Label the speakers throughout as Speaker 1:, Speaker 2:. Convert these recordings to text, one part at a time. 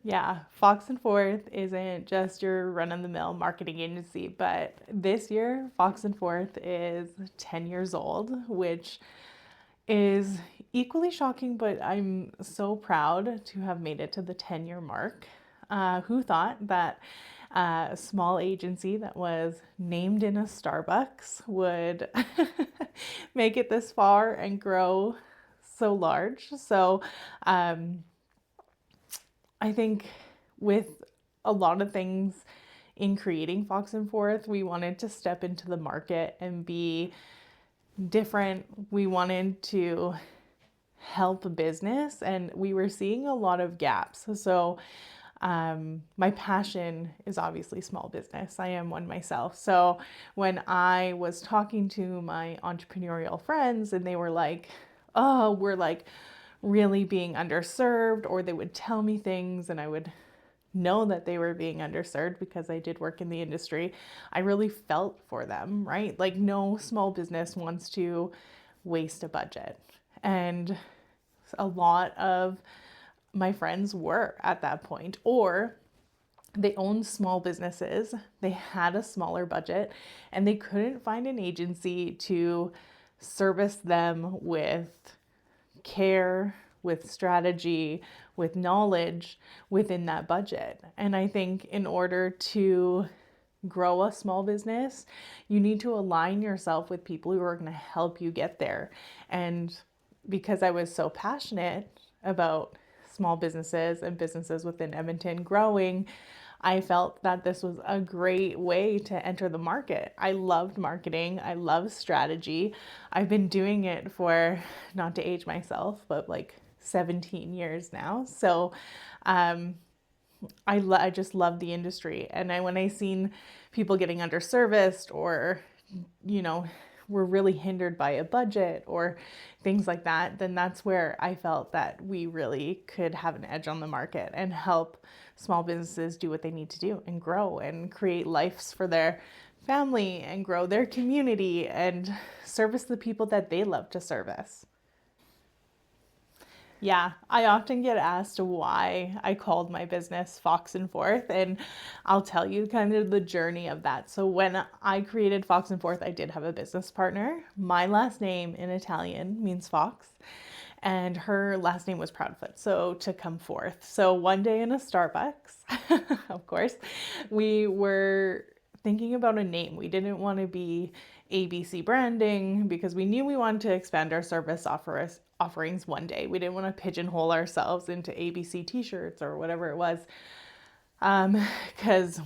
Speaker 1: Yeah, Fox and Forth isn't just your run-of-the-mill marketing agency, but this year Fox and Forth is 10 years old, which is equally shocking, but I'm so proud to have made it to the 10-year mark. Who thought that a small agency that was named in a Starbucks would make it this far and grow so large? So, um, I think with a lot of things in creating Fox and Forth, we wanted to step into the market and be different. We wanted to help business, and we were seeing a lot of gaps. So, my passion is obviously small business. I am one myself. So, when I was talking to my entrepreneurial friends, and they were like, oh, we're like really being underserved, or they would tell me things, and I would know that they were being underserved because I did work in the industry. I really felt for them, right? Like, no small business wants to waste a budget. And a lot of my friends were at that point, or they owned small businesses, they had a smaller budget, and they couldn't find an agency to service them with care, with strategy, with knowledge within that budget. And I think in order to grow a small business, you need to align yourself with people who are going to help you get there. And because I was so passionate about small businesses and businesses within Edmonton growing, I felt that this was a great way to enter the market. I loved marketing. I love strategy. I've been doing it for, not to age myself, but like 17 years now. So I just love the industry. And when I seen people getting underserviced, or, you know, were really hindered by a budget or things like that, then that's where I felt that we really could have an edge on the market and help small businesses do what they need to do and grow and create lives for their family and grow their community and service the people that they love to service. Yeah, I often get asked why I called my business Fox and Forth, and I'll tell you kind of the journey of that. So, when I created Fox and Forth, I did have a business partner. My last name in Italian means fox, and her last name was Proudfoot, so to come forth. So, one day in a Starbucks, of course, we were thinking about a name. We didn't want to be ABC branding because we knew we wanted to expand our service offerings one day. We didn't want to pigeonhole ourselves into ABC t-shirts or whatever it was. Because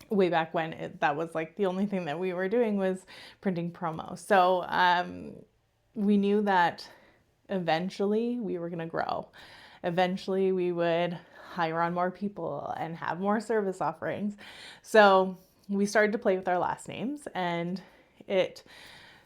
Speaker 1: way back when that was like the only thing that we were doing was printing promos. So we knew that eventually we were going to grow. Eventually we would hire on more people and have more service offerings. So we started to play with our last names, and it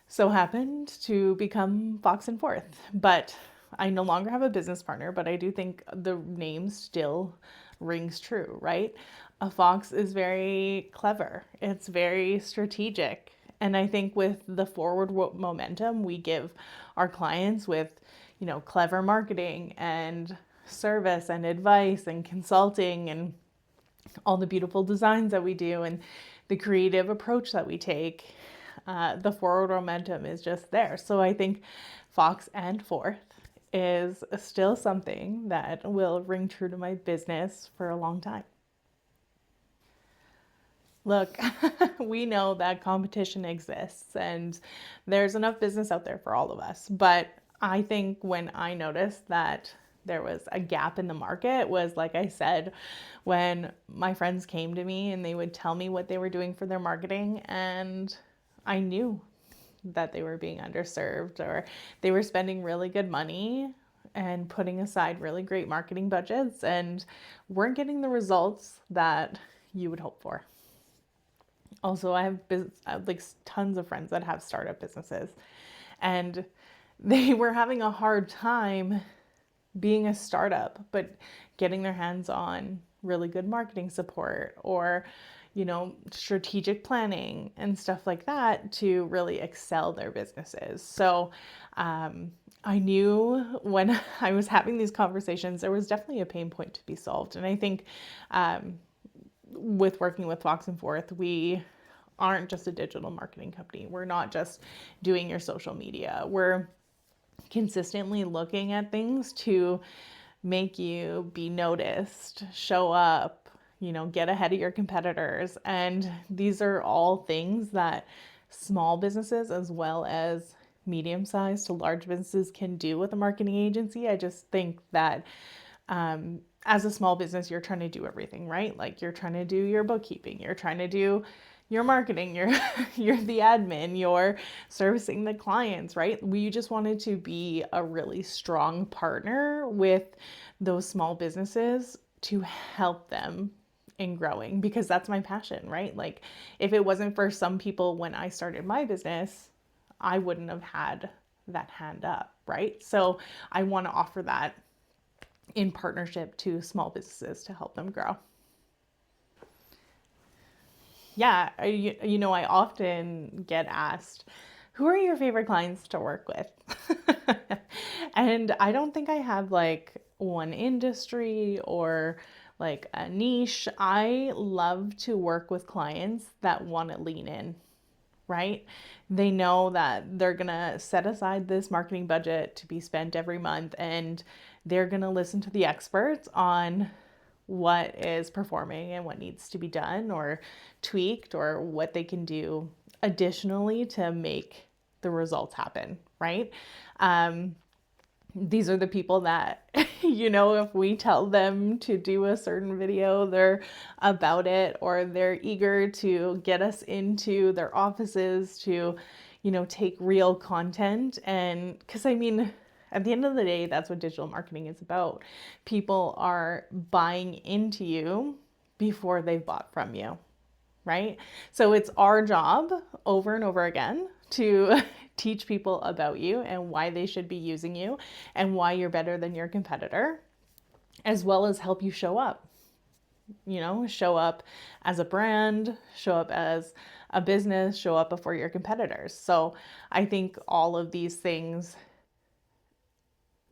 Speaker 1: so happened to become Fox and Forth. But I no longer have a business partner, but I do think the name still rings true, right? A fox is very clever. It's very strategic. And I think with the forward momentum we give our clients with, clever marketing and service and advice and consulting and all the beautiful designs that we do and the creative approach that we take, the forward momentum is just there. So I think Fox and Forth is still something that will ring true to my business for a long time. Look, we know that competition exists and there's enough business out there for all of us. But I think when I noticed that there was a gap in the market was, like I said, when my friends came to me and they would tell me what they were doing for their marketing, and I knew that they were being underserved, or they were spending really good money and putting aside really great marketing budgets and weren't getting the results that you would hope for. Also, I have like tons of friends that have startup businesses, and they were having a hard time being a startup, but getting their hands on really good marketing support or, strategic planning and stuff like that to really excel their businesses. So I knew when I was having these conversations, there was definitely a pain point to be solved. And I think with working with Fox and Forth, we aren't just a digital marketing company. We're not just doing your social media. We're consistently looking at things to make you be noticed, show up, get ahead of your competitors. And these are all things that small businesses as well as medium sized to large businesses can do with a marketing agency. I just think that as a small business, you're trying to do everything, right? Like you're trying to do your bookkeeping, you're trying to do your marketing, you're the admin, you're servicing the clients, right? We just wanted to be a really strong partner with those small businesses to help them in growing, because that's my passion, right? Like if it wasn't for some people when I started my business, I wouldn't have had that hand up, right? So I want to offer that in partnership to small businesses to help them grow. Yeah, I often get asked, who are your favorite clients to work with? And I don't think I have like one industry or like a niche. I love to work with clients that want to lean in, right? They know that they're going to set aside this marketing budget to be spent every month, and they're going to listen to the experts on what is performing and what needs to be done or tweaked, or what they can do additionally to make the results happen, right? These are the people that, if we tell them to do a certain video, they're about it, or they're eager to get us into their offices to, take real content. And because at the end of the day, that's what digital marketing is about. People are buying into you before they've bought from you, right? So it's our job over and over again to teach people about you and why they should be using you and why you're better than your competitor, as well as help you show up. Show up as a brand, show up as a business, show up before your competitors. So I think all of these things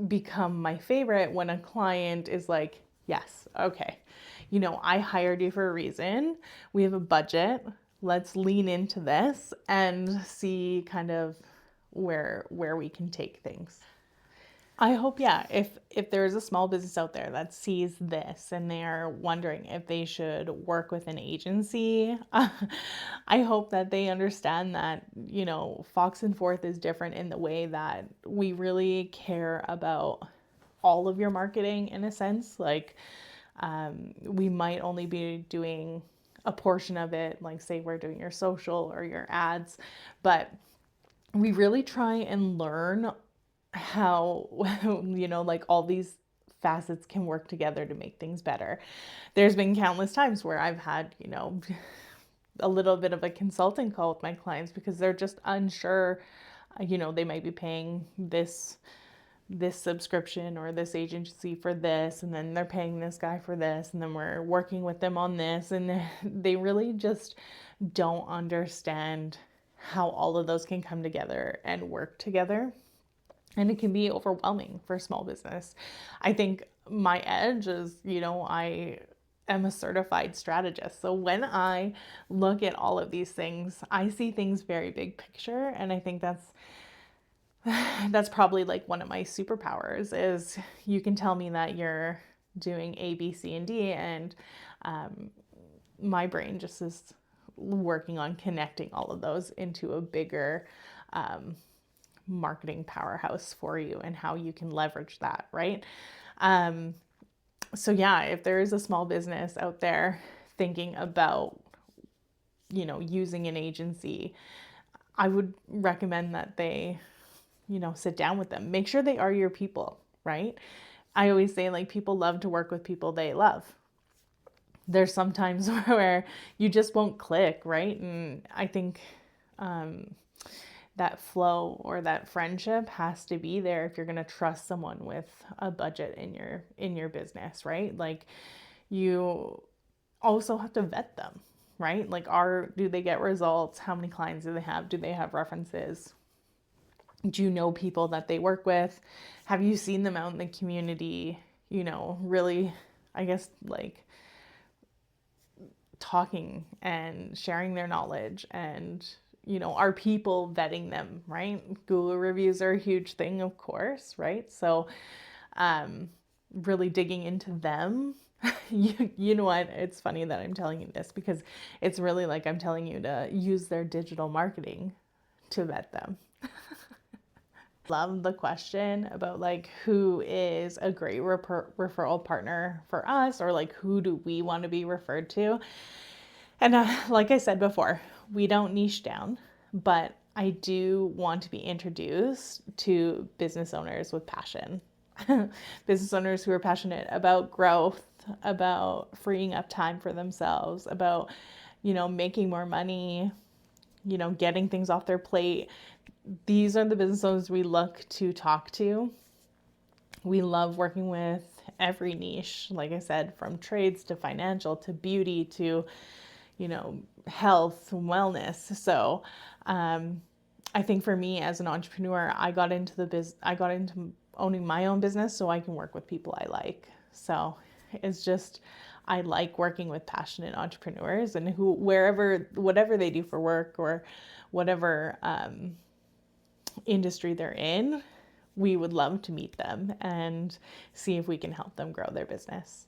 Speaker 1: become my favorite when a client is like, yes, okay, I hired you for a reason. We have a budget. Let's lean into this and see kind of where we can take things. I hope, yeah, if there's a small business out there that sees this and they're wondering if they should work with an agency, I hope that they understand that, Fox and Forth is different in the way that we really care about all of your marketing in a sense. Like, we might only be doing a portion of it, like say we're doing your social or your ads, but we really try and learn how, like all these facets can work together to make things better. There's been countless times where I've had, a little bit of a consulting call with my clients because they're just unsure, they might be paying this subscription or this agency for this, and then they're paying this guy for this, and then we're working with them on this, and they really just don't understand how all of those can come together and work together. And it can be overwhelming for small business. I think my edge is, I am a certified strategist. So when I look at all of these things, I see things very big picture. And I think that's probably like one of my superpowers is you can tell me that you're doing A, B, C, and D. And my brain just is working on connecting all of those into a bigger marketing powerhouse for you and how you can leverage that, right? So yeah, if there is a small business out there thinking about, using an agency, I would recommend that they, sit down with them. Make sure they are your people, right? I always say like people love to work with people they love. There's sometimes where you just won't click, right? And I think that flow or that friendship has to be there if you're going to trust someone with a budget in your business, right? Like you also have to vet them, right? Like do they get results? How many clients do they have? Do they have references? Do you know people that they work with? Have you seen them out in the community, really, I guess, like talking and sharing their knowledge, and are people vetting them, right? Google reviews are a huge thing, of course, right? So really digging into them. You know what, it's funny that I'm telling you this, because it's really like I'm telling you to use their digital marketing to vet them. Love the question about like who is a great referral partner for us, or like who do we want to be referred to. And like I said before, we don't niche down, but I do want to be introduced to business owners with passion. Business owners who are passionate about growth, about freeing up time for themselves, about, making more money, getting things off their plate. These are the business owners we look to talk to. We love working with every niche, like I said, from trades to financial to beauty to, health, wellness. So I think for me as an entrepreneur, I got into owning my own business so I can work with people I like. So it's just, I like working with passionate entrepreneurs, and whatever they do for work, or whatever industry they're in, we would love to meet them and see if we can help them grow their business.